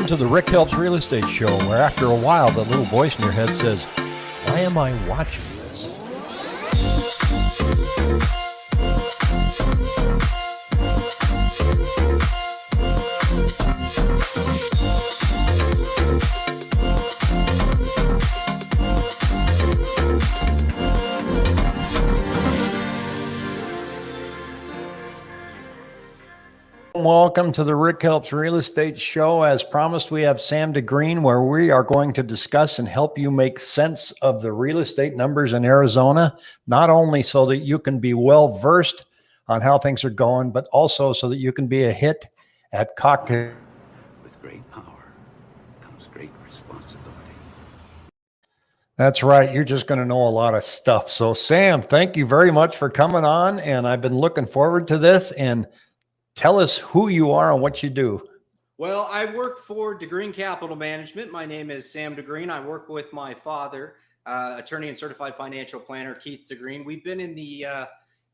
to the Rick Helps Real Estate Show, where after a while, the little voice in your head says, why am I watching this? Welcome to the Rick Helps Real Estate Show. As promised, we have Sam Degreen, where we are going to discuss and help you make sense of the real estate numbers in Arizona, not only so that you can be well versed on how things are going, but also so that you can be a hit at cocktail. With great power comes great responsibility. That's right. You're just going to know a lot of stuff. So Sam, thank you very much for coming on. And I've been looking forward to this. And tell us who you are and what you do. Well, I work for Degreen Capital Management. My name is Sam Degreen. I work with my father, attorney and certified financial planner, Keith Degreen. We've been in the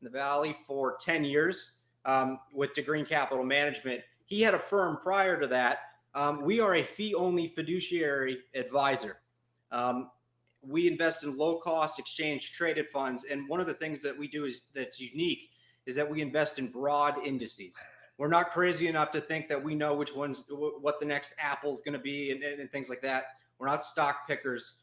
Valley for 10 years with Degreen Capital Management. He had a firm prior to that. We are a fee-only fiduciary advisor. We invest in low-cost exchange-traded funds. And one of the things that we do that's unique is that we invest in broad indices. We're not crazy enough to think that we know what the next Apple is going to be and things like that. We're not stock pickers.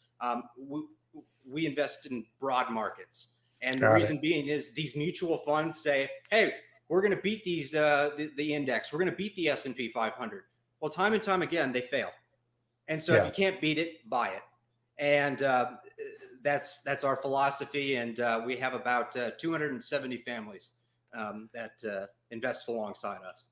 We invest in broad markets. And the reason being is these mutual funds say, hey, we're going to beat the index. We're going to beat the S&P 500. Well, time and time again, they fail. And so if you can't beat it, buy it. And that's our philosophy. And we have about 270 families that invest alongside us.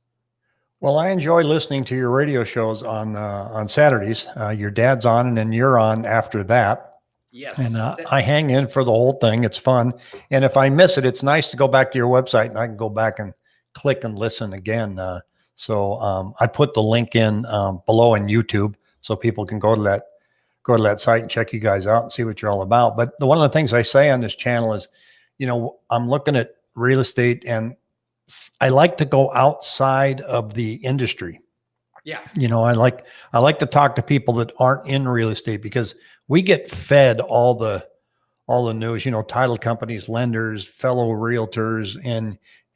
Well, I enjoy listening to your radio shows on Saturdays. Your dad's on, and then you're on after that. Yes. And I hang in for the whole thing. It's fun. And if I miss it, it's nice to go back to your website and I can go back and click and listen again. So I put the link in below in YouTube so people can go to that site and check you guys out and see what you're all about. But one of the things I say on this channel is, I'm looking at real estate and I like to go outside of the industry. Yeah. I like to talk to people that aren't in real estate because we get fed all the news, title companies, lenders, fellow realtors.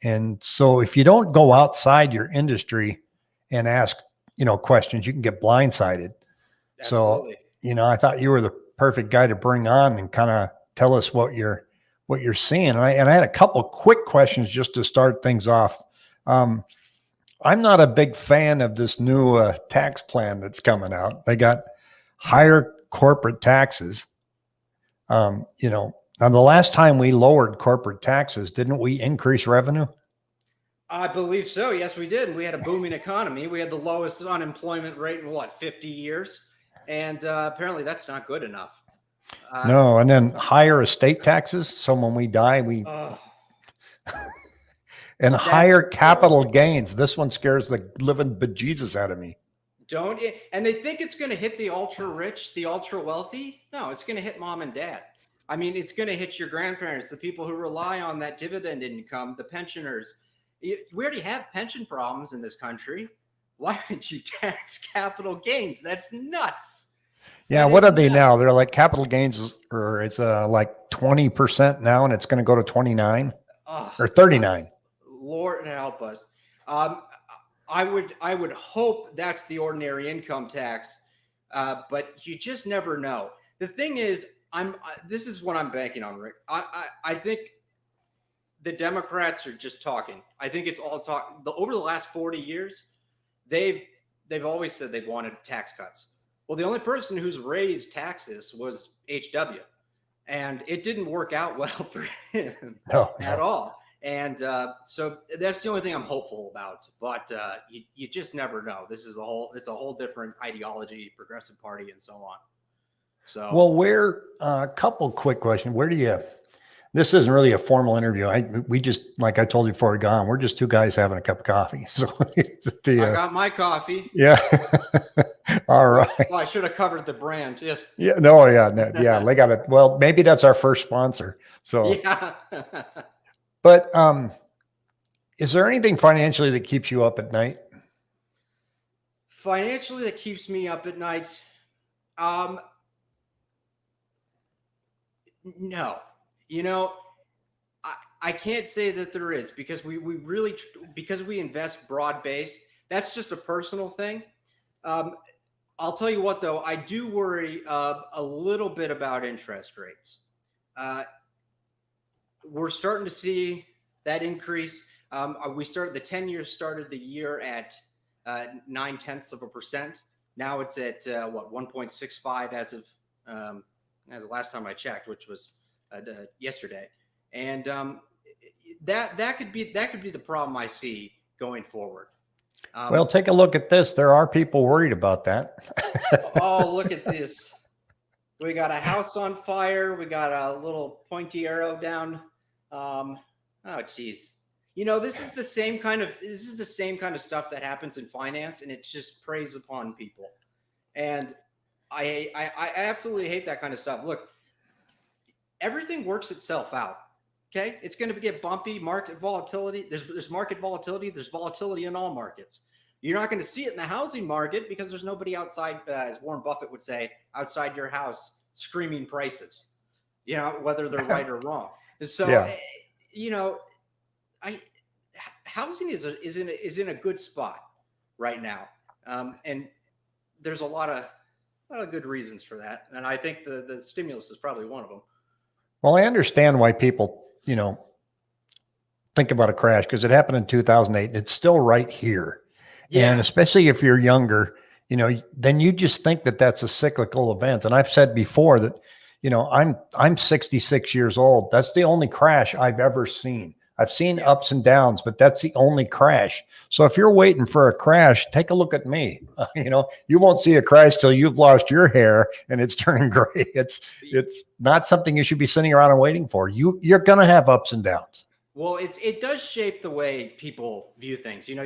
And so if you don't go outside your industry and ask, questions, you can get blindsided. Absolutely. So, I thought you were the perfect guy to bring on and kind of tell us what you're seeing. And I had a couple of quick questions just to start things off. I'm not a big fan of this new tax plan that's coming out. They got higher corporate taxes. Now the last time we lowered corporate taxes, didn't we increase revenue? I believe so. Yes, we did. We had a booming economy. We had the lowest unemployment rate in 50 years. And apparently that's not good enough. No, and then higher estate taxes. So when we die, and higher capital gains. This one scares the living bejesus out of me. Don't it? And they think it's going to hit the ultra rich, the ultra wealthy. No, it's going to hit mom and dad. I mean, it's going to hit your grandparents, the people who rely on that dividend income, the pensioners. We already have pension problems in this country. Why would you tax capital gains? That's nuts. Yeah, what are they now? They're like capital gains, or it's like 20% now, and it's going to go to 29 or 39. Lord help us. I would hope that's the ordinary income tax, but you just never know. The thing is, this is what I'm banking on, Rick. I think the Democrats are just talking. I think it's all talk. Over the last 40 years, they've always said they've wanted tax cuts. Well, the only person who's raised taxes was HW, and it didn't work out well for him at all. And so that's the only thing I'm hopeful about. But you just never know. It's a whole different ideology, progressive party, and so on. So, well, a couple quick questions. This isn't really a formal interview. We just, like I told you before we got on, we're just two guys having a cup of coffee. So I got my coffee. Yeah. All right. Well, I should have covered the brand. Yes. Yeah. No. Yeah. Yeah. They got it. Well, maybe that's our first sponsor. So. Yeah. But is there anything financially that keeps you up at night? Financially, that keeps me up at night. No, you know, I can't say that there is, because we really, because we invest broad based. That's just a personal thing. Um, I'll tell you what, though, I do worry a little bit about interest rates. Uh, we're starting to see that increase. The 10 years started the year at 0.9%. Now it's at 1.65 as of last time I checked, which was yesterday. And that could be the problem I see going forward. Well, take a look at this. There are people worried about that. Oh, look at this. We got a house on fire. We got a little pointy arrow down. Oh, geez. This is the same kind of stuff that happens in finance, and it just preys upon people. And I absolutely hate that kind of stuff. Look, everything works itself out. Okay, it's going to get bumpy. Market volatility. There's market volatility. There's volatility in all markets. You're not going to see it in the housing market because there's nobody outside, as Warren Buffett would say, outside your house screaming prices. Whether they're right or wrong. So, yeah. Housing is in a good spot right now, and there's a lot of good reasons for that. And I think the stimulus is probably one of them. Well, I understand why people, think about a crash, because it happened in 2008 and it's still right here. Yeah. And especially if you're younger, then you just think that that's a cyclical event. And I've said before that, I'm 66 years old. That's the only crash I've ever seen. I've seen ups and downs, but that's the only crash. So if you're waiting for a crash, take a look at me. You won't see a crash till you've lost your hair and it's turning gray. It's not something you should be sitting around and waiting for. You're going to have ups and downs. Well, it does shape the way people view things. You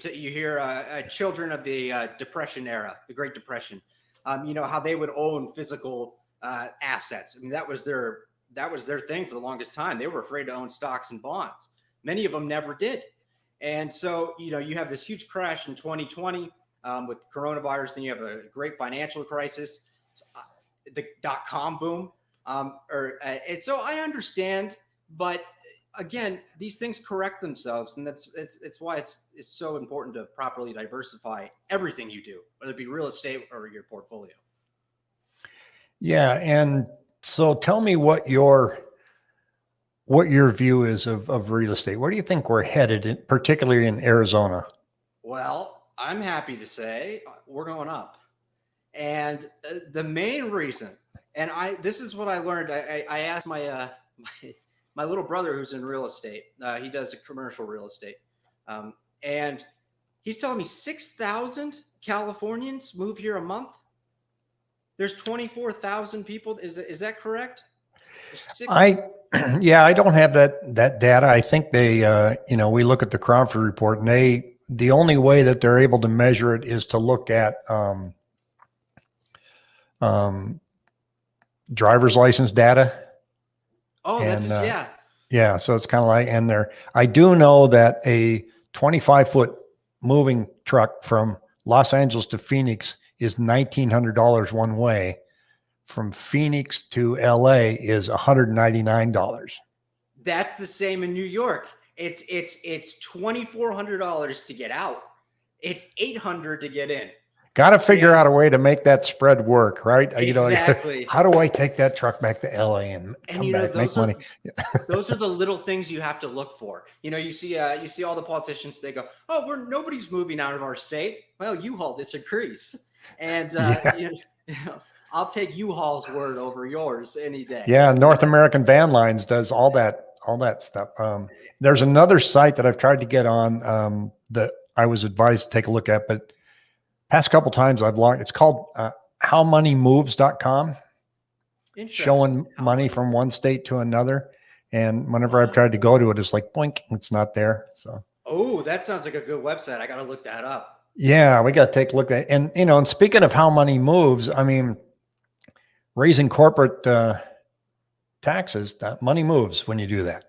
hear children of the Depression era, the Great Depression. How they would own physical assets. I mean, that was their thing for the longest time. They were afraid to own stocks and bonds. Many of them never did. And so, you have this huge crash in 2020 with coronavirus. Then you have a great financial crisis, the .com boom. And so I understand, but again, these things correct themselves. And that's why it's so important to properly diversify everything you do, whether it be real estate or your portfolio. Yeah. And so tell me what your view is of real estate. Where do you think we're headed, particularly in Arizona? Well, I'm happy to say we're going up. And the main reason, and this is what I learned. I asked my little brother who's in real estate. He does commercial real estate. And he's telling me 6,000 Californians move here a month. There's 24,000 people. Is that correct? I don't have that data. I think they, we look at the Cromford report, and the only way that they're able to measure it is to look at driver's license data. Oh, yeah. Yeah. So it's kind of like, I do know that a 25-foot moving truck from Los Angeles to Phoenix is $1,900 one way. From Phoenix to LA is $199. That's the same in New York. It's $2,400 to get out. It's $800 to get in. Got to figure out a way to make that spread work, right? Exactly. How do I take that truck back to LA and come back, make money? Those are the little things you have to look for. You see all the politicians. They go, "Oh, nobody's moving out of our state." Well, U-Haul disagrees, and I'll take U-Haul's word over yours any day. Yeah, North American Van Lines does all that stuff. There's another site that I've tried to get on that I was advised to take a look at, but past couple times I've logged. It's called howmoneymoves.com, showing money from one state to another. And whenever I've tried to go to it, it's like boink, it's not there. So, oh, that sounds like a good website. I got to look that up. Yeah, we got to take a look at it. And and speaking of how money moves, I mean, raising corporate taxes, that money moves when you do that.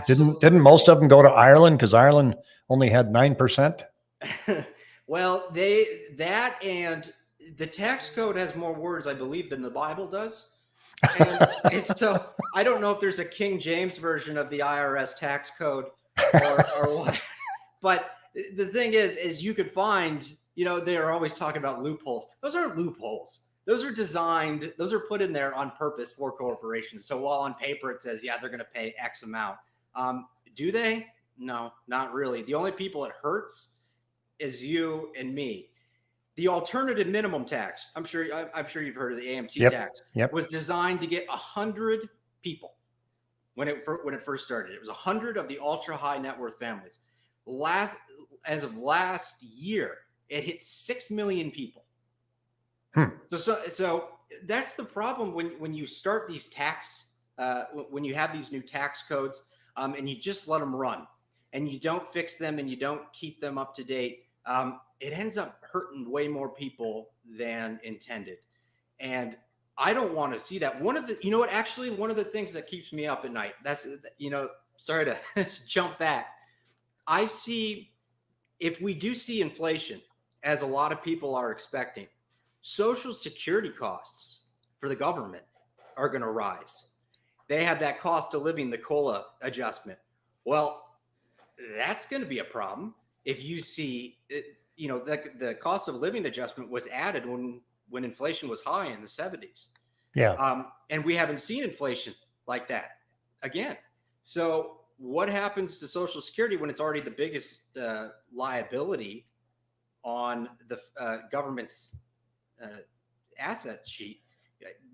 Didn't most of them go to Ireland because Ireland only had 9%? Well, and the tax code has more words, I believe, than the Bible does. And it's so I don't know if there's a King James version of the IRS tax code or what. But the thing is you could find, they're always talking about loopholes. Those aren't loopholes. Those are put in there on purpose for corporations. So while on paper it says, yeah, they're going to pay X amount. Do they? No, not really. The only people it hurts is you and me. The alternative minimum tax, I'm sure you've heard of the AMT tax, was designed to get 100 people when it first started. It was 100 of the ultra high net worth families. As of last year, it hit 6 million people. So that's the problem when you start these when you have these new tax codes, and you just let them run and you don't fix them and you don't keep them up to date. It ends up hurting way more people than intended. And I don't want to see that. One of the things that keeps me up at night, sorry to jump back. I see, if we do see inflation, as a lot of people are expecting, Social Security costs for the government are going to rise. They have that cost of living, the COLA adjustment. Well, that's going to be a problem. If you see, the cost of living adjustment was added when inflation was high in the 70s. Yeah. And we haven't seen inflation like that again. So what happens to Social Security when it's already the biggest liability on the government's asset sheet?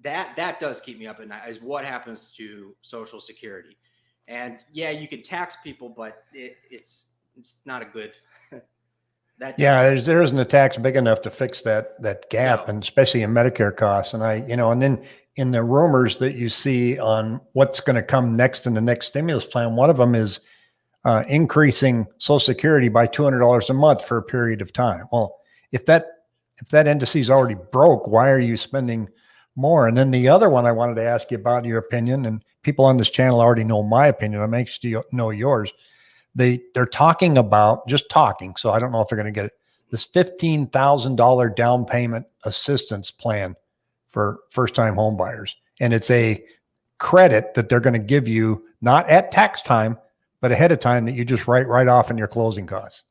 That does keep me up at night, is what happens to Social Security. And yeah, you can tax people, but it's not a good. There isn't a tax big enough to fix that gap, and especially in Medicare costs. And and then in the rumors that you see on what's going to come next in the next stimulus plan, one of them is increasing Social Security by $200 a month for a period of time. Well, if that indice is already broke, why are you spending more? And then the other one I wanted to ask you about your opinion, and people on this channel already know my opinion. I'm anxious to know yours. They're talking about, just talking, so I don't know if they're going to get it, this $15,000 down payment assistance plan for first-time home buyers. And it's a credit that they're going to give you, not at tax time, but ahead of time, that you just write right off in your closing costs.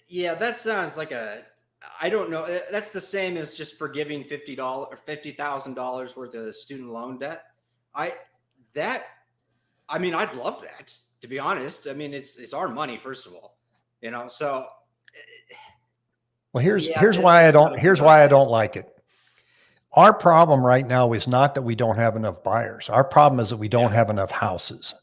Yeah, that sounds like I don't know. That's the same as just forgiving $50 or $50,000 worth of student loan debt. I'd love that, to be honest. I mean, it's our money, first of all, so. Well, here's why I don't like it. Our problem right now is not that we don't have enough buyers. Our problem is that we don't have enough houses.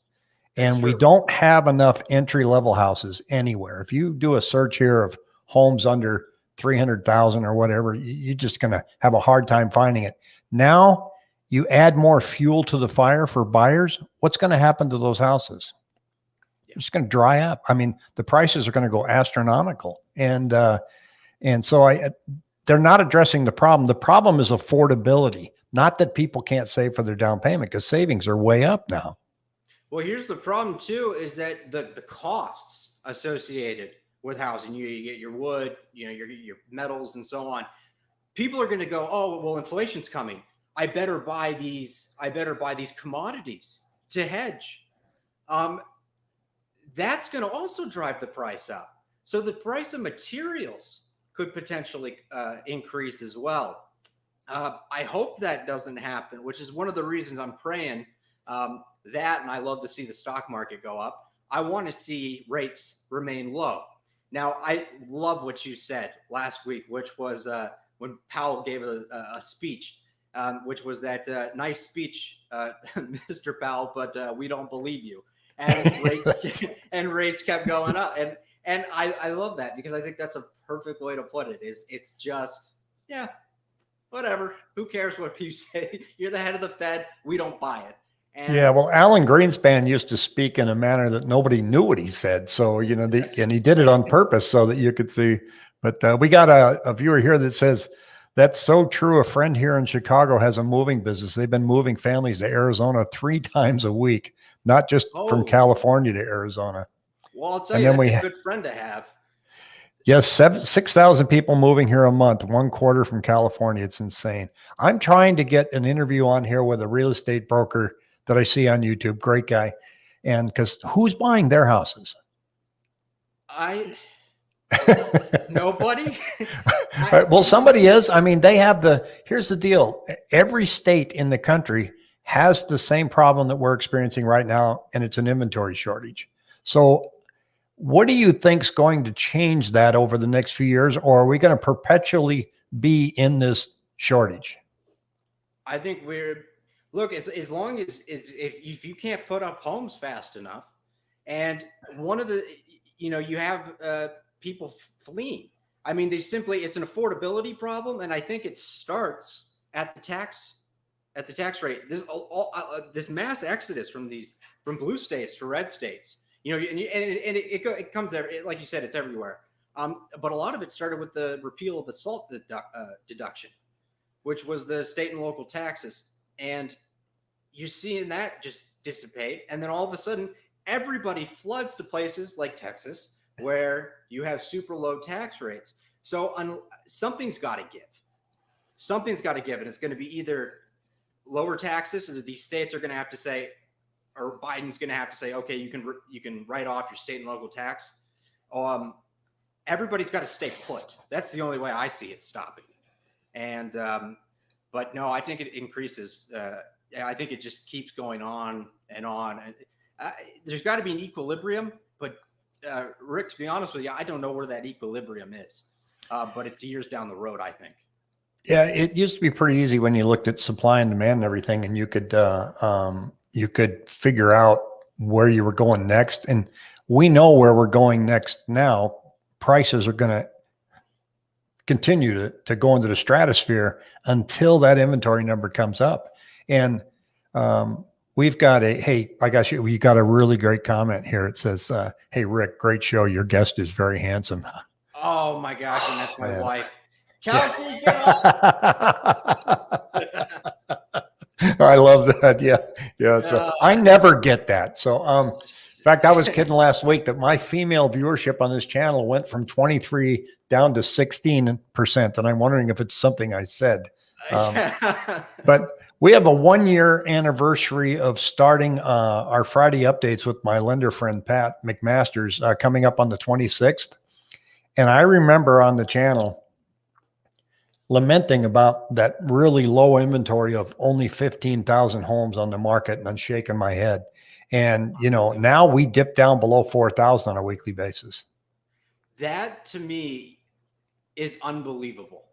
And we don't have enough entry-level houses anywhere. If you do a search here of homes under 300,000 or whatever, you're just going to have a hard time finding it. Now, you add more fuel to the fire for buyers, what's going to happen to those houses? It's just going to dry up. I mean, the prices are going to go astronomical. And so they're not addressing the problem. The problem is affordability, not that people can't save for their down payment, because savings are way up now. Well, here's the problem too, is that the costs associated with housing, you get your wood, your metals and so on. People are going to go, oh, well, inflation's coming. I better buy these commodities to hedge. That's going to also drive the price up. So the price of materials could potentially increase as well. I hope that doesn't happen, which is one of the reasons I'm praying that, and I love to see the stock market go up. I want to see rates remain low. Now, I love what you said last week, which was when Powell gave a speech, which was that nice speech, Mr. Powell, but we don't believe you. And rates kept going up. And I love that, because I think that's a perfect way to put it. It's just, whatever. Who cares what you say? You're the head of the Fed. We don't buy it. Well, Alan Greenspan used to speak in a manner that nobody knew what he said. So, and he did it on purpose so that you could see. But we got a viewer here that says, that's so true. A friend here in Chicago has a moving business. They've been moving families to Arizona 3 times a week, not just from California to Arizona. Well, I'll tell And you, then that's we, a good friend to have. yes, 6,000 people moving here a month, 1/4 from California. It's insane. I'm trying to get an interview on here with a real estate broker that I see on YouTube. Great guy. And because who's buying their houses? Nobody. Well, somebody is. I mean, they have here's the deal. Every state in the country has the same problem that we're experiencing right now, and it's an inventory shortage. So what do you think's going to change that over the next few years, or are we going to perpetually be in this shortage? I think look, as long as if you can't put up homes fast enough, and one of the, you have people fleeing. I mean, it's an affordability problem, and I think it starts at the tax rate. This mass exodus from blue states to red states. And it comes there, like you said, it's everywhere. But a lot of it started with the repeal of the SALT deduction, which was the state and local taxes. And you're seeing that just dissipate. And then all of a sudden, everybody floods to places like Texas, where you have super low tax rates. So something's got to give. Something's got to give. And it's going to be either lower taxes, or these states are going to have to say, or Biden's going to have to say, okay, you can write off your state and local tax. Everybody's got to stay put. That's the only way I see it stopping. And but no, I think it increases. I think it just keeps going on and on. There's got to be an equilibrium, but Rick, to be honest with you, I don't know where that equilibrium is. But it's years down the road, I think. Yeah, it used to be pretty easy when you looked at supply and demand and everything, and you could figure out where you were going next. And we know where we're going next now. Prices are going to continue to go into the stratosphere until that inventory number comes up. And we've got hey, I got you. We got a really great comment here. It says, hey, Rick, great show. Your guest is very handsome. Oh my gosh. And that's my wife. Kelsey, Yeah. get off. I love that. Yeah. Yeah. So I never get that. So, in fact, I was kidding last week that my female viewership on this channel went from 23 down to 16%. And I'm wondering if it's something I said. But we have a 1-year anniversary of starting our Friday updates with my lender friend, Pat McMasters, coming up on the 26th. And I remember on the channel lamenting about that really low inventory of only 15,000 homes on the market, and I'm shaking my head. And, now we dip down below 4,000 on a weekly basis. That to me is unbelievable.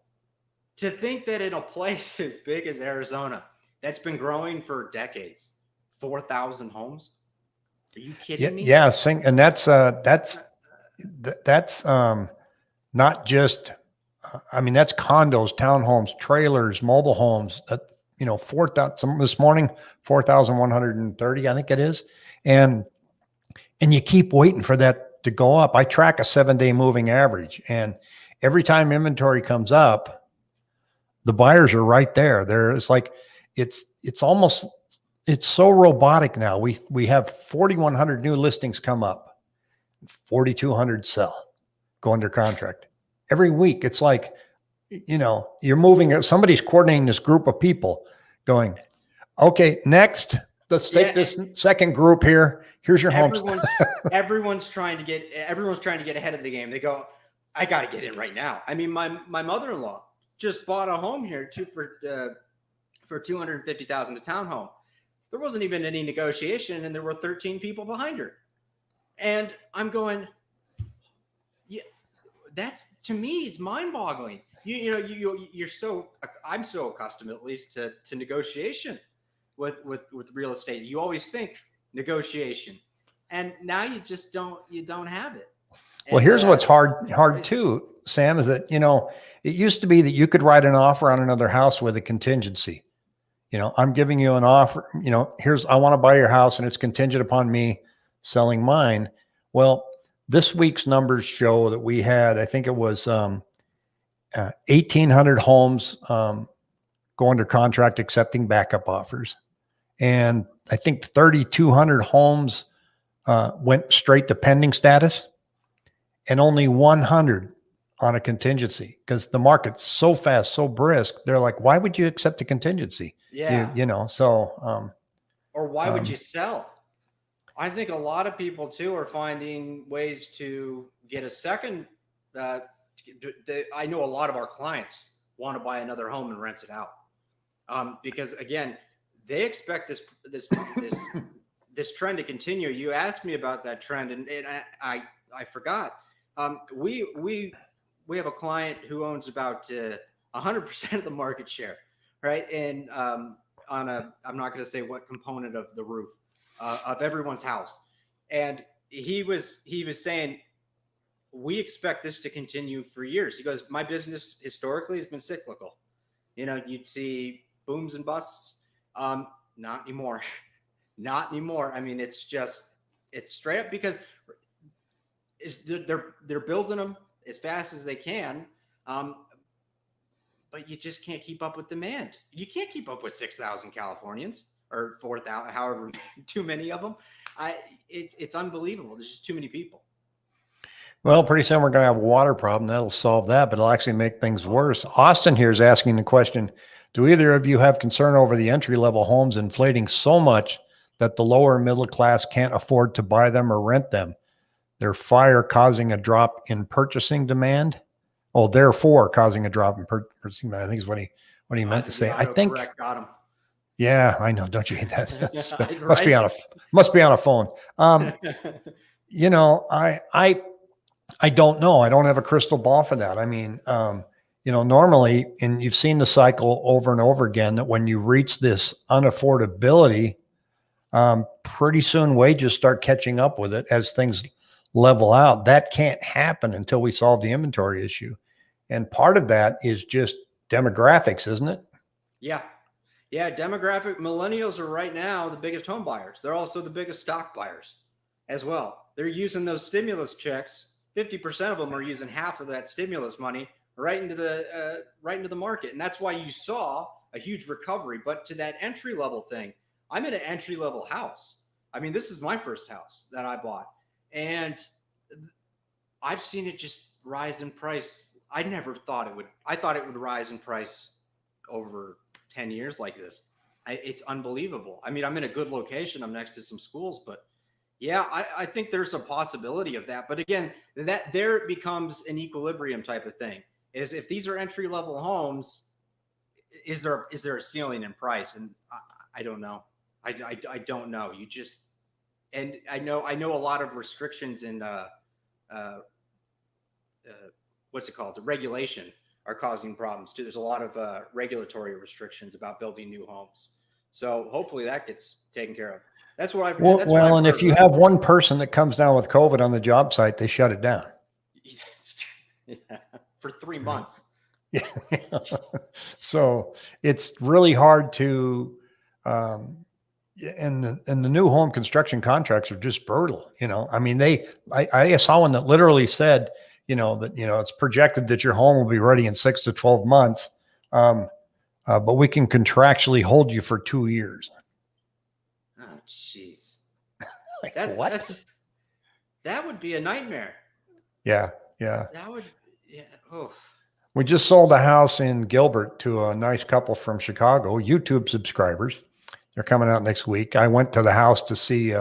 To think that in a place as big as Arizona, that's been growing for decades, 4,000 homes. Are you kidding me? Yeah. And that's not just, that's condos, townhomes, trailers, mobile homes that, 4,000 this morning, 4,130, I think it is. And you keep waiting for that to go up. I track a 7-day moving average, and every time inventory comes up, the buyers are right there. It's like, it's so robotic now. We have 4,100 new listings come up, 4,200 sell, go under contract every week. It's like, you're moving, somebody's coordinating this group of people going, okay, next, let's take this second group here. Here's your homes. Everyone's trying to get ahead of the game. They go, I got to get in right now. I mean, my mother-in-law just bought a home here for $250,000, a townhome. There wasn't even any negotiation, and there were 13 people behind her. And I'm going, yeah, that's, to me, is mind-boggling. I'm so accustomed, at least, to negotiation with real estate. You always think negotiation, and now you just don't have it. Well, here's what's hard too, Sam, is that, it used to be that you could write an offer on another house with a contingency. I'm giving you an offer, I want to buy your house, and it's contingent upon me selling mine. Well, this week's numbers show that we had, I think it was 1,800 homes go under contract accepting backup offers. And I think 3,200 homes went straight to pending status, and only 100 on a contingency, because the market's so fast, so brisk. They're like, why would you accept a contingency? Yeah. Or why would you sell? I think a lot of people too are finding ways to get a second. I know a lot of our clients want to buy another home and rent it out, because again, they expect this trend to continue. You asked me about that trend, and I forgot. We have a client who owns about 100% of the market share, right? And I'm not going to say what component of the roof of everyone's house. And he was saying, we expect this to continue for years. He goes, my business historically has been cyclical. You'd see booms and busts. Not anymore. Not anymore. I mean, it's straight up, because they're building them as fast as they can. But you just can't keep up with demand. You can't keep up with 6,000 Californians or 4,000, however, too many of them. It's unbelievable. There's just too many people. Well, pretty soon we're going to have a water problem. That'll solve that, but it'll actually make things worse. Austin here is asking the question, do either of you have concern over the entry-level homes inflating so much that the lower middle class can't afford to buy them or rent them? Therefore causing a drop in purchasing demand. Oh, therefore causing a drop in purchasing demand, I think is what he meant to say. I think. Got him. Yeah, I know. Don't you hate that? Right? Must be on a phone. I don't know. I don't have a crystal ball for that. I mean, normally, and you've seen the cycle over and over again, that when you reach this unaffordability, pretty soon wages start catching up with it as things level out. That can't happen until we solve the inventory issue. And part of that is just demographics, isn't it? Yeah. Yeah. Demographic. Millennials are right now the biggest home buyers. They're also the biggest stock buyers as well. They're using those stimulus checks. 50% of them are using half of that stimulus money right into the market. And that's why you saw a huge recovery. But to that entry level thing, I'm in an entry level house. I mean, this is my first house that I bought, and I've seen it just rise in price. I never thought it would. I thought it would rise in price over 10 years like this. It's unbelievable. I mean, I'm in a good location. I'm next to some schools, but yeah, I think there's a possibility of that. But again, that there it becomes an equilibrium type of thing. Is if these are entry level homes, is there a ceiling in price? And I don't know. I don't know. And I know a lot of restrictions in what's it called? The regulation are causing problems too. There's a lot of regulatory restrictions about building new homes. So hopefully that gets taken care of. That's what I've heard. Well, and if you have one person that comes down with COVID on the job site, they shut it down. Yeah, for 3 months. Yeah. So it's really hard to, and the new home construction contracts are just brutal. I mean, I saw one that literally said, it's projected that your home will be ready in 6 to 12 months. But we can contractually hold you for 2 years. Oh, jeez. Like, That would be a nightmare. Yeah. Yeah. That would, yeah. Oh. We just sold a house in Gilbert to a nice couple from Chicago, YouTube subscribers. They're coming out next week. I went to the house to see,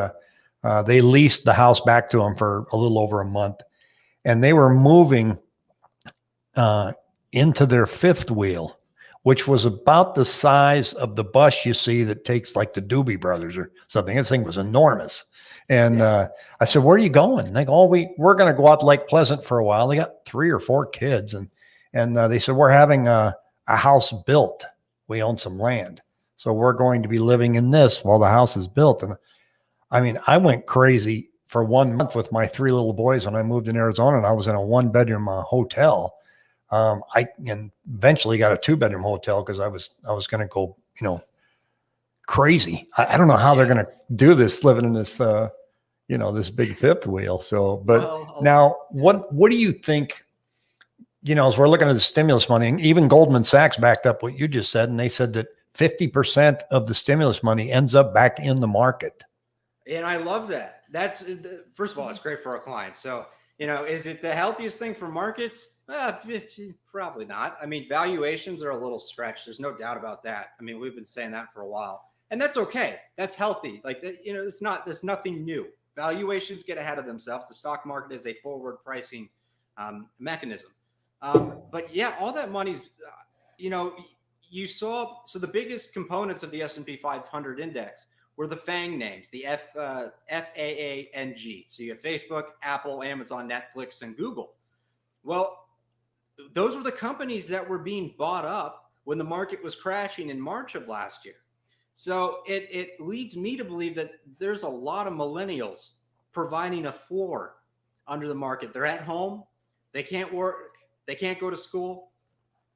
they leased the house back to them for a little over a month, and they were moving into their fifth wheel, which was about the size of the bus you see that takes like the Doobie Brothers or something. This thing was enormous. And I said, where are you going? And they go, we're going to go out to Lake Pleasant for a while. They got 3 or 4 kids. And they said, we're having a house built. We own some land. So we're going to be living in this while the house is built. And I mean, I went crazy for 1 month with my 3 little boys when I moved in Arizona, and I was in a 1-bedroom hotel. I eventually got a 2-bedroom hotel because I was going to go, crazy. I don't know how they're going to do this living in this, this big fifth wheel. So, but now what do you think, as we're looking at the stimulus money, and even Goldman Sachs backed up what you just said, and they said that 50% of the stimulus money ends up back in the market. And I love that. first of all, it's great for our clients. So, is it the healthiest thing for markets? Probably not. I mean, valuations are a little stretched. There's no doubt about that. I mean, we've been saying that for a while, and that's okay. That's healthy. Like, there's nothing new. Valuations get ahead of themselves. The stock market is a forward pricing mechanism. But yeah, all that money's, you saw, so the biggest components of the S&P 500 index were the FANG names, the FAANG. So you have Facebook, Apple, Amazon, Netflix, and Google. Well, those were the companies that were being bought up when the market was crashing in March of last year. So it leads me to believe that there's a lot of millennials providing a floor under the market. They're at home. They can't work. They can't go to school.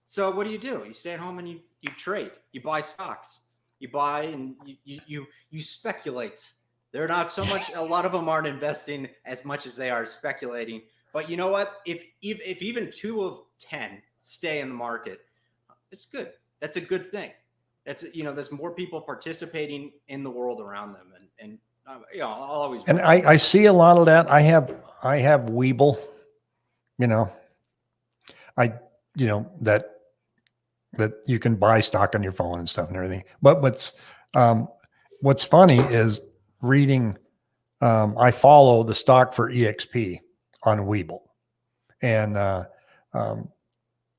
So what do? You stay at home and you trade. You buy stocks. You buy and you speculate. They're not so much. A lot of them aren't investing as much as they are speculating. But you know what? If even 2 of 10 stay in the market, it's good. That's a good thing. That's, there's more people participating in the world around them, and I'll always. And I see a lot of that. I have Webull. That you can buy stock on your phone and stuff and everything. But what's funny is reading. I follow the stock for EXP on Webull, and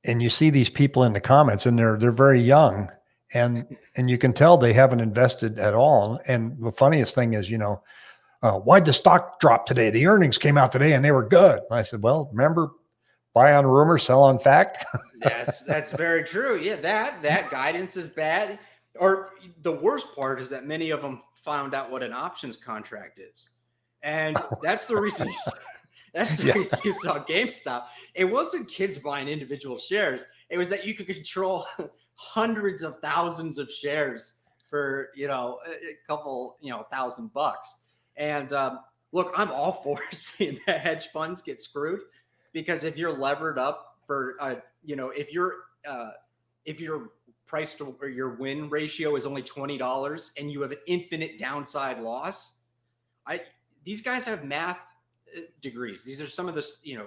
you see these people in the comments, and they're very young, and you can tell they haven't invested at all. And the funniest thing is, why'd the stock drop today? The earnings came out today and they were good. And I said, well, remember, buy on rumor, sell on fact. That's very true. Yeah, that guidance is bad. Or the worst part is that many of them found out what an options contract is, and that's the reason. Reason you saw GameStop. It wasn't kids buying individual shares. It was that you could control hundreds of thousands of shares for a couple $1,000. And look, I'm all for seeing the hedge funds get screwed, because if you're levered up for if your price to or your win ratio is only $20 and you have an infinite downside loss, these guys have math degrees. These are some of the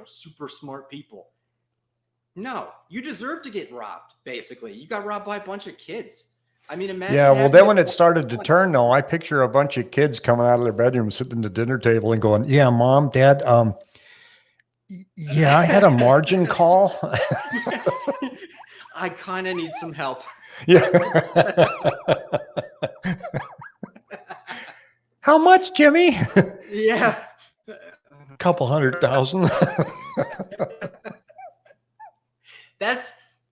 super smart people. No, you deserve to get robbed. Basically, you got robbed by a bunch of kids. I mean, imagine. Yeah, well, then when it started to turn, though, I picture a bunch of kids coming out of their bedroom, sitting at the dinner table, and going, "Yeah, Mom, Dad, yeah, I had a margin call. I kind of need some help." Yeah. How much, Jimmy? Yeah. A couple $100,000.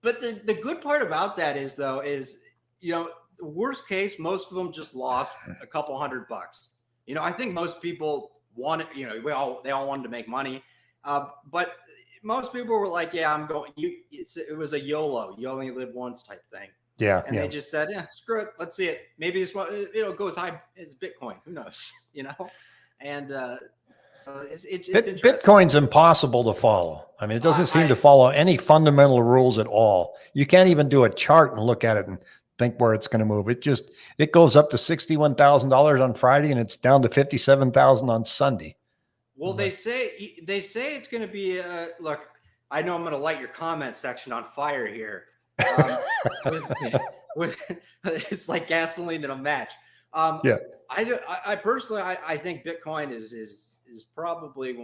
But the good part about that is, though, the worst case, most of them just lost a couple $100. I think most people wanted, they all wanted to make money. But most people were like, yeah, I'm going, it was a YOLO, you only live once type thing. Yeah. And they just said, yeah, screw it. Let's see it. Maybe this one, go as high as Bitcoin. Who knows? And so it's interesting. Bitcoin's impossible to follow. I mean, it doesn't seem to follow any fundamental rules at all. You can't even do a chart and look at it and think where it's going to move. It goes up to $61,000 on Friday and it's down to $57,000 on Sunday. Well, they say it's going to be look, I know I'm going to light your comment section on fire here. It's like gasoline in a match. Yeah. I personally, I think Bitcoin is probably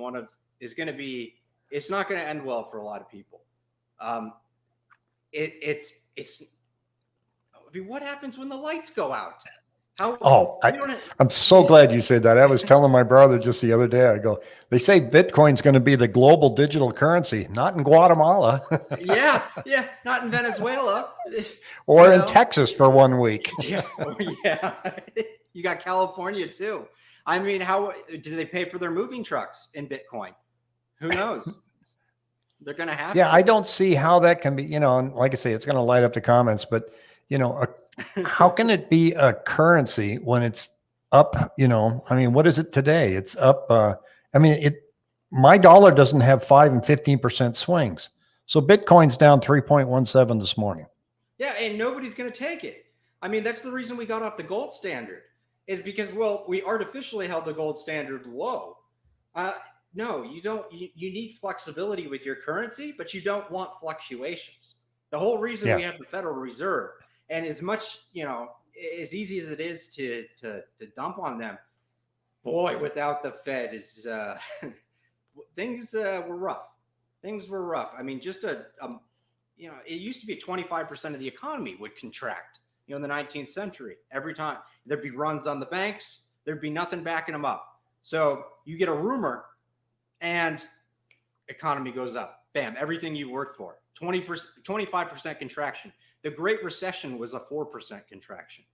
it's not going to end well for a lot of people. What happens when the lights go out? I'm so glad you said that. I was telling my brother just the other day, they say Bitcoin's going to be the global digital currency, not in Guatemala. Yeah. Not in Venezuela. Or in Texas for 1 week. Yeah. You got California too. I mean, how do they pay for their moving trucks in Bitcoin? Who knows? They're going to have to. I don't see how that can be, and like I say, it's going to light up the comments, but how can it be a currency when it's up? I mean, what is it today? It's up. My dollar doesn't have 5 and 15% swings. So Bitcoin's down 3.17 this morning. Yeah. And nobody's going to take it. I mean, that's the reason we got off the gold standard. is because, well, we artificially held the gold standard low. No, you don't. You need flexibility with your currency, but you don't want fluctuations. The whole reason we have the Federal Reserve, and as much, as easy as it is to dump on them, boy, without the Fed is things were rough. Things were rough. I mean, just it used to be 25% of the economy would contract, in the 19th century. Every time there'd be runs on the banks, there'd be nothing backing them up. So you get a rumor and economy goes up. Bam, everything you worked for. 25% contraction. The Great Recession was a 4% contraction.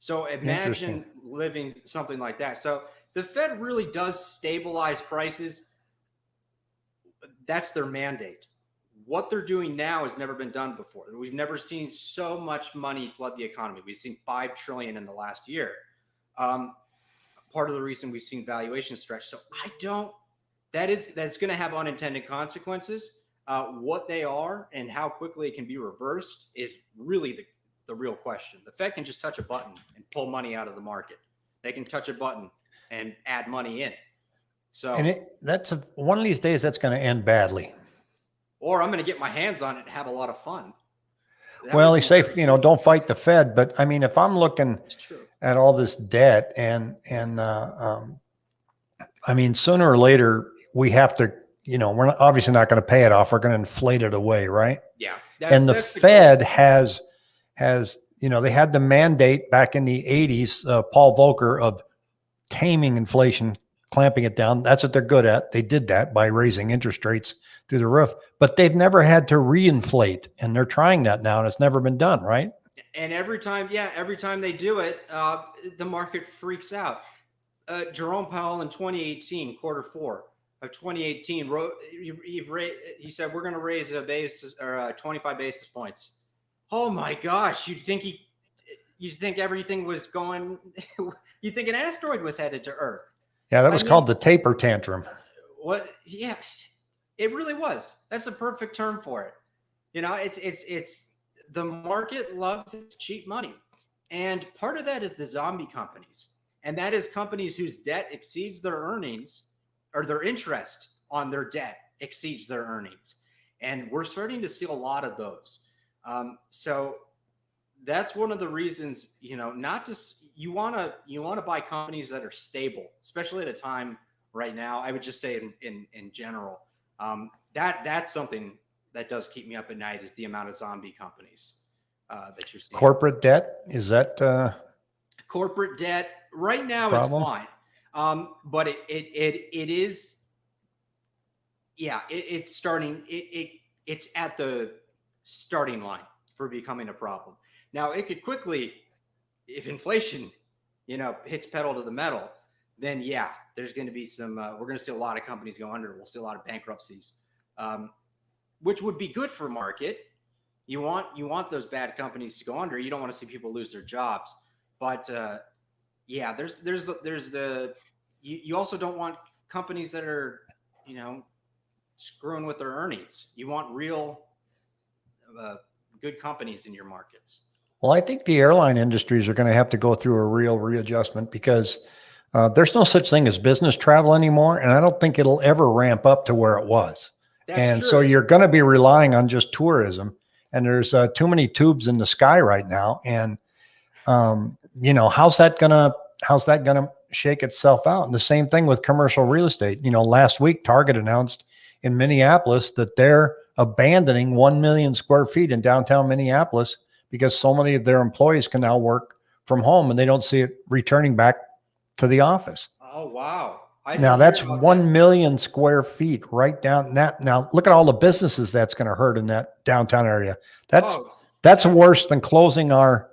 So imagine living something like that. So the Fed really does stabilize prices. That's their mandate. What they're doing now has never been done before. We've never seen so much money flood the economy. We've seen $5 trillion in the last year. Part of the reason we've seen valuation stretch. So that's going to have unintended consequences. What they are and how quickly it can be reversed is really the real question. The Fed can just touch a button and pull money out of the market. They can touch a button and add money in. So, and one of these days that's going to end badly. Or I'm going to get my hands on it and have a lot of fun. Well, they say, don't fight the Fed, but I mean, if I'm looking at all this debt and I mean, sooner or later we have to, we're obviously not going to pay it off. We're going to inflate it away. Right. Yeah. And the Fed has, they had the mandate back in the 80s, Paul Volcker, of taming inflation, clamping it down. That's what they're good at. They did that by raising interest rates through the roof, but they've never had to reinflate, and they're trying that now, and it's never been done, right? And every time they do it, the market freaks out. Jerome Powell in 2018, quarter four of 2018, he said, we're going to raise a basis or 25 basis points. Oh my gosh. You'd think everything was going, you think an asteroid was headed to Earth. Yeah. That was called the taper tantrum. What? Yeah, it really was. That's a perfect term for it. It's the market loves its cheap money. And part of that is the zombie companies. And that is companies whose debt exceeds their earnings, or their interest on their debt exceeds their earnings. And we're starting to see a lot of those. So that's one of the reasons, not just you want to buy companies that are stable, especially at a time right now. I would just say in general, that's something that does keep me up at night, is the amount of zombie companies that you're seeing. Corporate debt, is that corporate debt right now is fine, but it is, it's starting. It's at the starting line for becoming a problem. Now it could quickly, if inflation, hits pedal to the metal, then there's going to be some. We're going to see a lot of companies go under. We'll see a lot of bankruptcies, which would be good for market. You want those bad companies to go under. You don't want to see people lose their jobs. But there's the you also don't want companies that are screwing with their earnings. You want real good companies in your markets. Well, I think the airline industries are going to have to go through a real readjustment, because there's no such thing as business travel anymore, and I don't think it'll ever ramp up to where it was. That's true. So you're going to be relying on just tourism, and there's too many tubes in the sky right now, and how's that gonna shake itself out? And the same thing with commercial real estate. Last week Target announced in Minneapolis that they're abandoning 1 million square feet in downtown Minneapolis because so many of their employees can now work from home, and they don't see it returning back to the office. Oh, wow. Now that's 1 million square feet right down that. Now look at all the businesses that's going to hurt in that downtown area. That's worse than closing our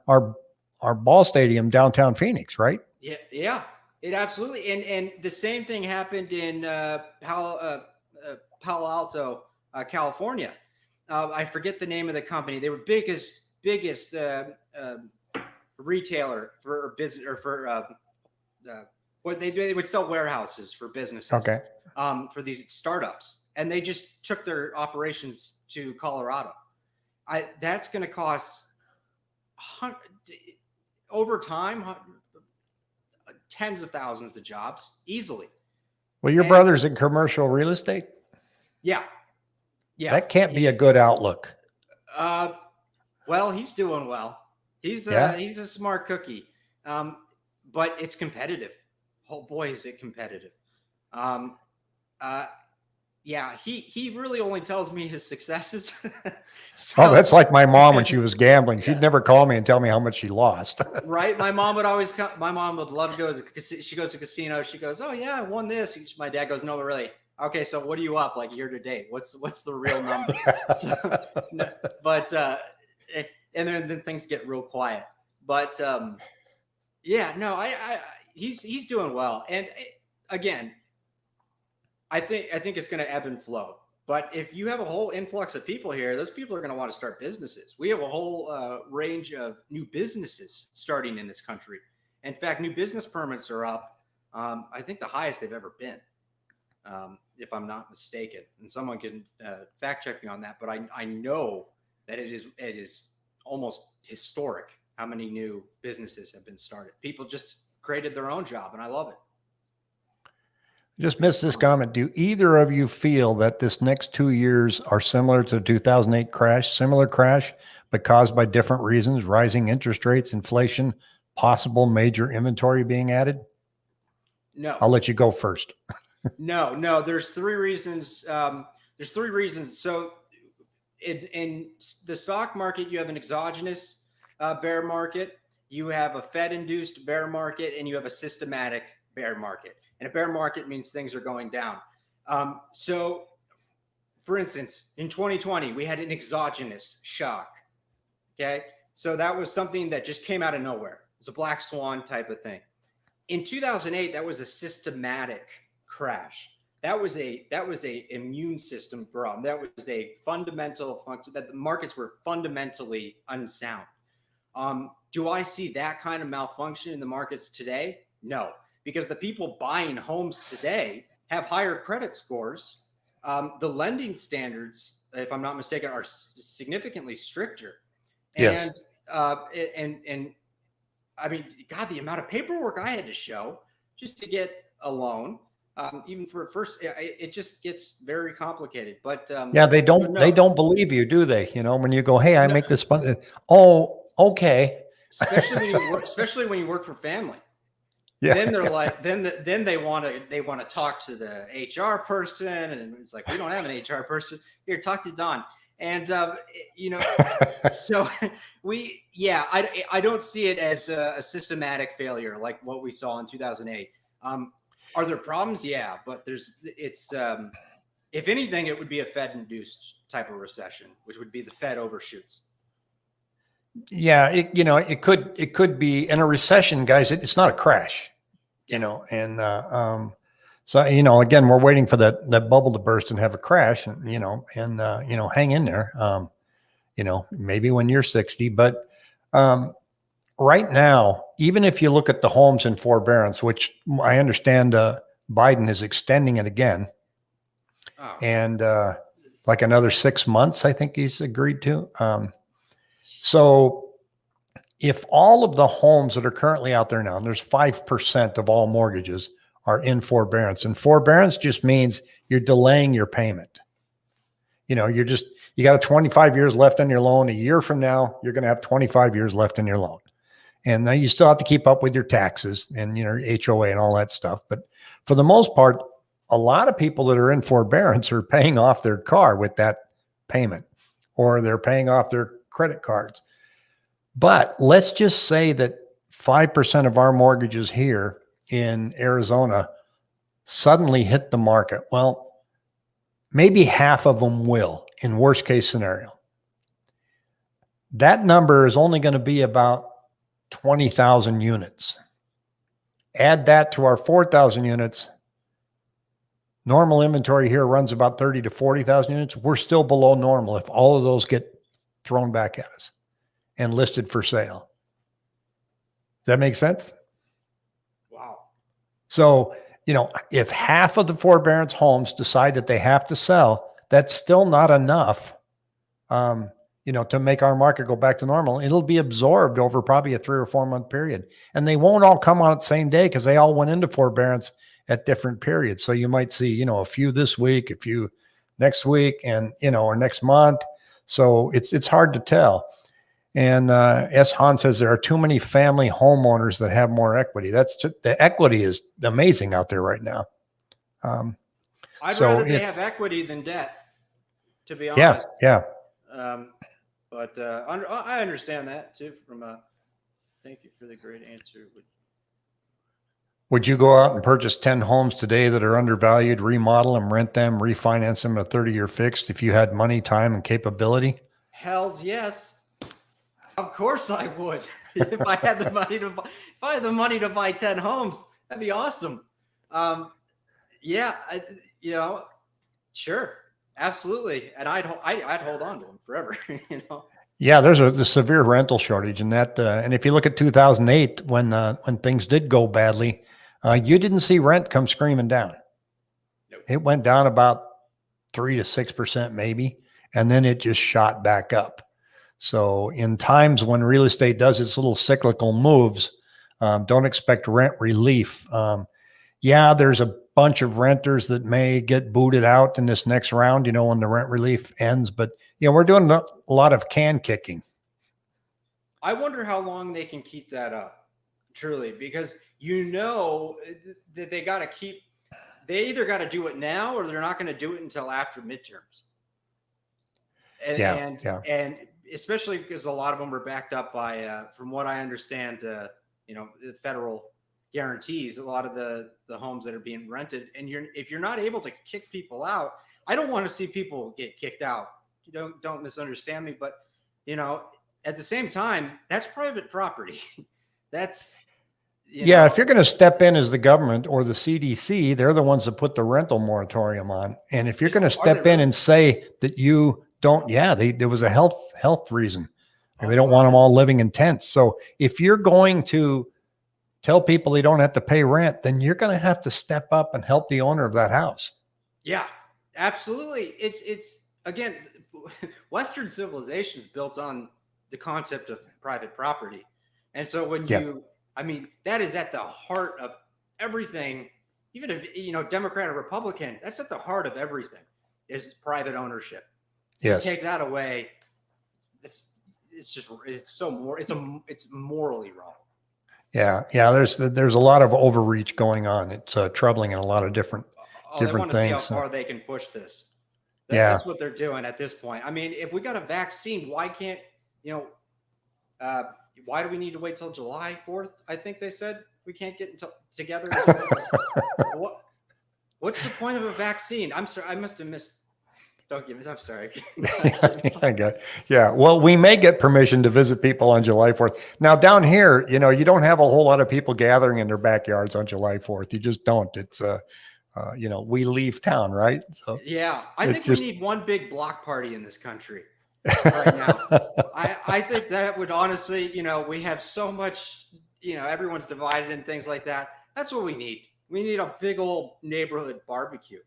ball stadium downtown Phoenix, right? Yeah, it absolutely. And the same thing happened in Palo Alto, California. I forget the name of the company. They were biggest retailer for business, or for what they do. They would sell warehouses for businesses. Okay. For these startups, and they just took their operations to Colorado. That's going to cost over time tens of thousands of jobs easily. Well, your And- brother's in commercial real estate. Yeah. Yeah. That can't be He a is. good outlook. Well, he's doing well. He's Yeah. he's a smart cookie. But it's competitive. Oh boy, is it competitive. Yeah, he really only tells me his successes. So, Oh, that's like my mom when she was gambling. She'd Yeah. never call me and tell me how much she lost. right. My mom would always come. My mom would love to go to she goes to casino. She goes, "Oh yeah, I won this." My dad goes, "No, really? Okay, so what are you up like year to date? What's the real number?" So, no, but and then things get real quiet. But yeah, no, he's doing well. And again, I think it's going to ebb and flow. But if you have a whole influx of people here, those people are going to want to start businesses. We have a whole range of new businesses starting in this country. In fact, new business permits are up. I think the highest they've ever been, if I'm not mistaken. And someone can fact check me on that. But I know that it is almost historic how many new businesses have been started. People just created their own job, and I love it. Just missed this comment. Do either of you feel that this next 2 years are similar to the 2008 crash, similar crash, but caused by different reasons, rising interest rates, inflation, possible major inventory being added? No. I'll let you go first. No. There's three reasons. So in the stock market, you have an exogenous bear market, you have a Fed-induced bear market, and you have a systematic bear market. And a bear market means things are going down. So, for instance, in 2020, we had an exogenous shock. Okay. So that was something that just came out of nowhere. It's a black swan type of thing. In 2008, that was a systematic crash. That was a immune system problem. That was a fundamental function that the markets were fundamentally unsound. Do I see that kind of malfunction in the markets today? No. Because the people buying homes today have higher credit scores. The lending standards, if I'm not mistaken, are significantly stricter. Yes. And I mean, God, the amount of paperwork I had to show just to get a loan, even for first, it just gets very complicated. But Yeah, they don't believe you, do they? You know, when you go, "Hey, I make this fun." Oh, okay. especially when you work for family. Yeah. Then they're like, then they want to talk to the HR person, and it's like, we don't have an HR person here. Talk to Don, and so I don't see it as a systematic failure like what we saw in 2008. Are there problems? Yeah, but if anything, it would be a Fed-induced type of recession, which would be the Fed overshoots. Yeah, it could be in a recession, guys. It's not a crash, and so again, we're waiting for that bubble to burst and have a crash, and hang in there. Maybe when you're 60, but right now, even if you look at the homes in forbearance, which I understand Biden is extending it again, and like another 6 months, I think he's agreed to. So if all of the homes that are currently out there now, and there's 5% of all mortgages are in forbearance, and forbearance just means you're delaying your payment. You got 25 years left on your loan. A year from now, you're going to have 25 years left in your loan. And now you still have to keep up with your taxes and, HOA and all that stuff. But for the most part, a lot of people that are in forbearance are paying off their car with that payment, or they're paying off their credit cards. But let's just say that 5% of our mortgages here in Arizona suddenly hit the market. Well, maybe half of them will, in worst case scenario. That number is only going to be about 20,000 units. Add that to our 4,000 units. Normal inventory here runs about 30 to 40,000 units. We're still below normal if all of those get thrown back at us and listed for sale. Does that make sense? Wow. So, if half of the forbearance homes decide that they have to sell, that's still not enough to make our market go back to normal. It'll be absorbed over probably a 3 or 4 month period. And they won't all come on at the same day because they all went into forbearance at different periods. So you might see, a few this week, a few next week, and, or next month. So it's hard to tell. And S. Hahn says there are too many family homeowners that have more equity. The equity is amazing out there right now. I'd rather they have equity than debt, to be honest. Yeah. But I understand that too. Thank you for the great answer. Would you go out and purchase 10 homes today that are undervalued, remodel them, rent them, refinance them at a 30-year fixed if you had money, time, and capability? Hells yes. Of course I would. If I had the money to buy 10 homes, that'd be awesome. Sure. Absolutely. And I'd hold on to them forever, Yeah, there's a severe rental shortage, and and if you look at 2008, when things did go badly, you didn't see rent come screaming down. Nope. It went down about 3 to 6% maybe, and then it just shot back up. So in times when real estate does its little cyclical moves, don't expect rent relief. There's a bunch of renters that may get booted out in this next round, when the rent relief ends. But, we're doing a lot of can kicking. I wonder how long they can keep that up, truly, because that they either got to do it now or they're not going to do it until after midterms. And especially because a lot of them are backed up by, from what I understand, the federal guarantees a lot of the homes that are being rented. And if you're not able to kick people out, I don't want to see people get kicked out. Don't misunderstand me, but at the same time, that's private property. That's if you're going to step in as the government or the CDC, they're the ones that put the rental moratorium on. And if you're going to step in and say that you don't, there was a health reason. They don't want them all living in tents. So if you're going to tell people they don't have to pay rent, then you're going to have to step up and help the owner of that house. Yeah, absolutely. It's again, Western civilization is built on the concept of private property. And so when that is at the heart of everything, even if, Democrat or Republican, that's at the heart of everything is private ownership. Yes. You take that away. It's morally wrong. Yeah. There's a lot of overreach going on. It's troubling in a lot of different they want to things. See how far they can push this. That's what they're doing at this point. I mean, if we got a vaccine, why can't why do we need to wait till July 4th? I think they said we can't get together. What's the point of a vaccine? I'm sorry, I must have missed. Don't give me. I'm sorry. I got it. Yeah. Well, we may get permission to visit people on July 4th. Now down here, you don't have a whole lot of people gathering in their backyards on July 4th. You just don't. It's we leave town, right? So I think we need one big block party in this country right now. I think that would honestly, we have so much, everyone's divided and things like that. That's what we need. We need a big old neighborhood barbecue.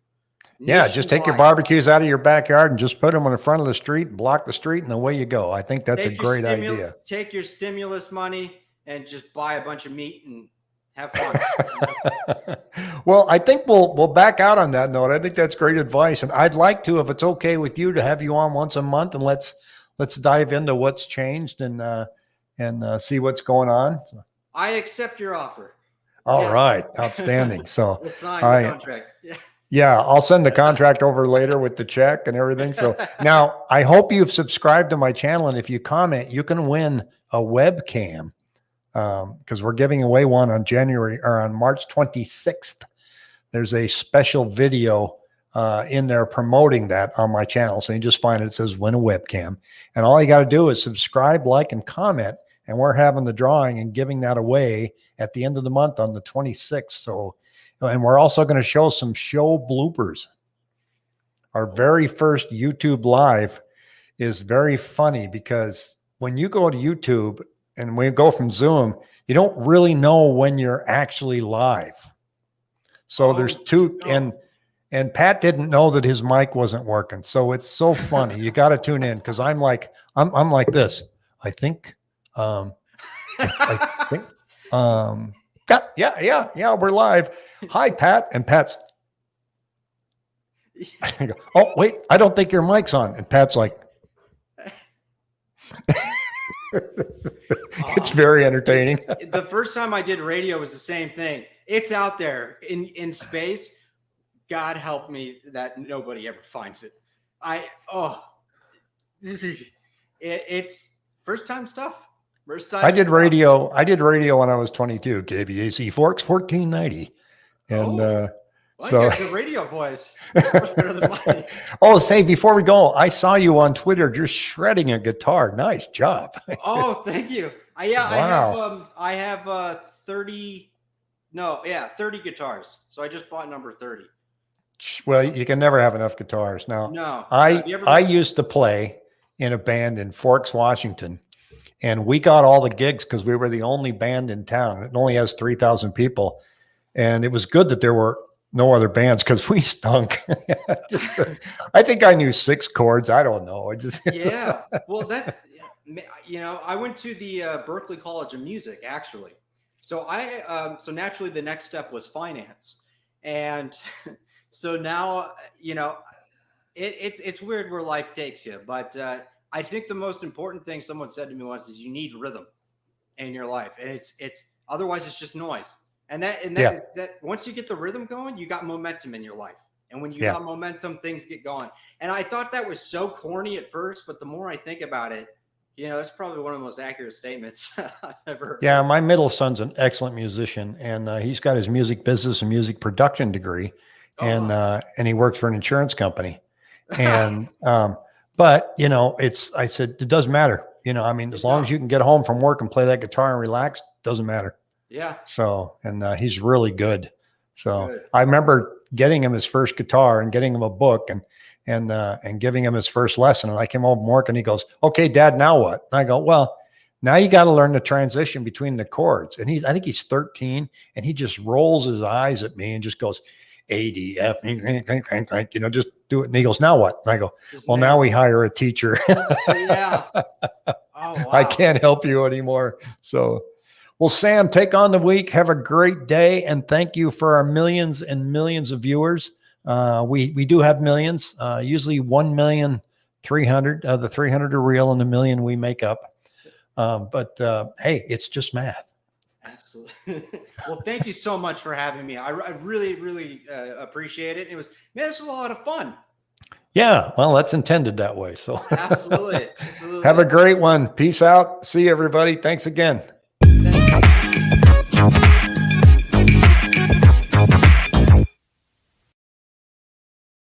Yeah, just take your barbecues out of your backyard and just put them in the front of the street and block the street and away you go. I think that's a great idea. Take your stimulus money and just buy a bunch of meat and have fun. Well, I think we'll back out on that note. I think that's great advice. And I'd like to, if it's okay with you, to have you on once a month and let's dive into what's changed and see what's going on. I accept your offer. All right. Outstanding. So we'll sign the contract. Yeah, I'll send the contract over later with the check and everything. So now I hope you've subscribed to my channel. And if you comment, you can win a webcam because we're giving away one on March 26th. There's a special video in there promoting that on my channel. So you just find it says win a webcam. And all you got to do is subscribe, like, and comment. And we're having the drawing and giving that away at the end of the month on the 26th. So, and we're also going to show some show bloopers. Our very first YouTube live is very funny because when you go to YouTube and we go from Zoom, you don't really know when you're actually live. So there's two, and and Pat didn't know that his mic wasn't working. So it's so funny. You got to tune in because I'm like this. I think, I think, yeah, we're live. Hi, Pat. And Pat's, I go, oh, wait, I don't think your mic's on. And Pat's like, it's very entertaining. The first time I did radio was the same thing. It's out there in space. God help me that nobody ever finds it. It's first time stuff. First time. I did radio when I was 22. KVAC Forks 1490. And well, so it's a radio voice. Much better than mine. oh, say before we go, I saw you on Twitter just shredding a guitar. Nice job. Oh, thank you. Wow. I have 30 guitars. So I just bought number 30. Well, you can never have enough guitars. Now, No. I used to play in a band in Forks, Washington, and we got all the gigs because we were the only band in town. It only has 3,000 people. And it was good that there were no other bands because we stunk. I think I knew 6 chords. I don't know. Yeah. Well, that's, I went to the Berklee College of Music, actually. So so naturally the next step was finance. And so now, it's weird where life takes you. But I think the most important thing someone said to me once is you need rhythm in your life. And it's otherwise it's just noise. And that once you get the rhythm going, you got momentum in your life. And when you got momentum, things get going. And I thought that was so corny at first, but the more I think about it, that's probably one of the most accurate statements I've ever heard. Yeah, my middle son's an excellent musician, and he's got his music business and music production degree, and he works for an insurance company. And but I said it doesn't matter. As long as you can get home from work and play that guitar and relax, doesn't matter. Yeah. So, and he's really good. So Good. I remember getting him his first guitar and getting him a book and giving him his first lesson. And I came home from work and he goes, "Okay, Dad, now what?" And I go, "Well, now you got to learn the transition between the chords." And I think he's 13 and he just rolls his eyes at me and just goes, A, D, F, just do it. And he goes, "Now what?" And I go, "Well, now we hire a teacher." Yeah. Oh, wow. I can't help you anymore. So, well, Sam, take on the week. Have a great day. And thank you for our millions and millions of viewers. We do have millions, usually 1,300,000. The 300 are real and the million we make up. But hey, it's just math. Absolutely. Well, thank you so much for having me. I really, really appreciate it. This was a lot of fun. Yeah, well, that's intended that way. So Absolutely. Absolutely. Have a great one. Peace out. See you, everybody. Thanks again.